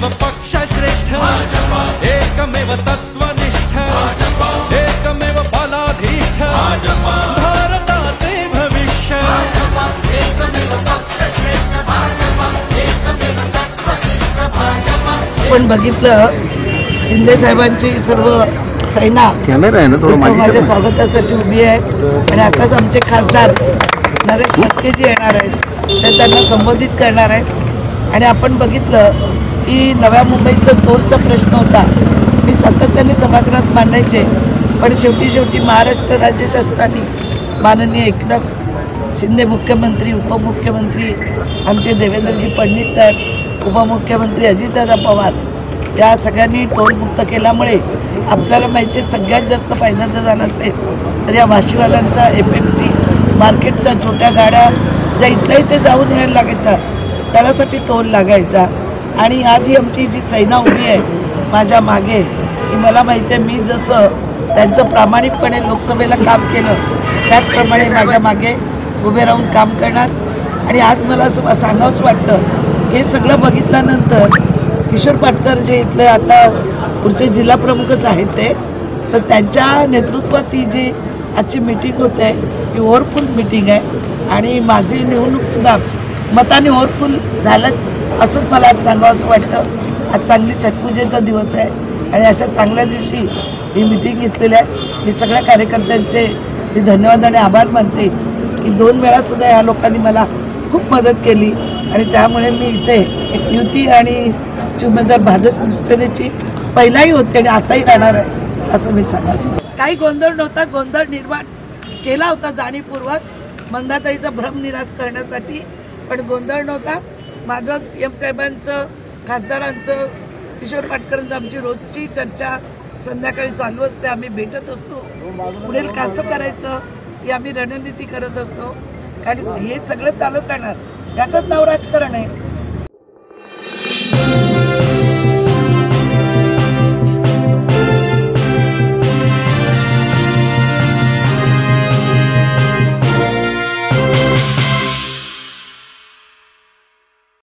एकमेव पक्षश्रेष्ठ एकमेव तत्वनिष्ठ एकमेव बलाधीष्ठ भारताचे भविष्य पण बघितलं शिंदे साहेबांची सर्व सेना माझ्या स्वागतासाठी उभी आहे आणि आताच आमचे खासदार नरेश म्हस्केजी येणार आहेत, ते त्यांना संबोधित करणार आहेत. आणि आपण बघितलं की नव्या मुंबईचं टोलचा प्रश्न होता, मी सातत्याने सभागृहात मांडायचे, पण शेवटी महाराष्ट्र राज्य शासनाने माननीय एकनाथ शिंदे मुख्यमंत्री, उपमुख्यमंत्री आमचे देवेंद्रजी फडणवीस साहेब, उपमुख्यमंत्री अजितदादा पवार या सगळ्यांनी टोलमुक्त केल्यामुळे आपल्याला माहिती आहे सगळ्यात जास्त फायदा जर झाला असेल तर या भाजीवाल्यांचा, FMC मार्केटच्या छोट्या गाड्या ज्या इथल्या इथे जाऊन यायला लागायचा त्यासाठी टोल लागायचा. आणि आज ही आमची जी सेना उभी आहे माझ्या मागे, की मला माहिती आहे मी जसं त्यांचं प्रामाणिकपणे लोकसभेला काम केलं त्याचप्रमाणे माझ्या मागे उभे राहून काम करणार. आणि आज मला असं सांगावंसं वाटतं, हे सगळं बघितल्यानंतर किशोर पाटकर जे इथले आता पुढचे जिल्हा प्रमुखच आहेत ते, तर त्यांच्या नेतृत्वात ही जी आजची मीटिंग होते ही ओव्हरफुल मीटिंग आहे आणि माझी निवडणूकसुद्धा मताने ओव्हरफुल झालं असंच मला आज सांगावंसं वाटतं. आज चांगली छटपूजेचा दिवस आहे आणि अशा चांगल्या दिवशी ही मीटिंग घेतलेली आहे. मी सगळ्या कार्यकर्त्यांचे मी धन्यवाद आणि आभार मानते की 2 वेळासुद्धा ह्या लोकांनी मला खूप मदत केली आणि त्यामुळे मी इथे युती आणि उमेदवार भाजप शिवसेनेची पहिलाही होते आणि आताही राहणार आहे असं मी सांगायचं. काही गोंधळ नव्हता, गोंधळ निर्माण केला होता जाणीवपूर्वक मंदाताईचा भ्रमनिराश करण्यासाठी, पण गोंधळ नव्हता. माझं CM साहेबांचं, खासदारांचं, किशोर पाटकरांचं आमची रोजची चर्चा संध्याकाळी चालू असते. आम्ही भेटत असतो, पुढील कसं करायचं ही आम्ही रणनीती करत असतो, कारण हे सगळं चालत राहणार. याचंच नाव राजकारण आहे.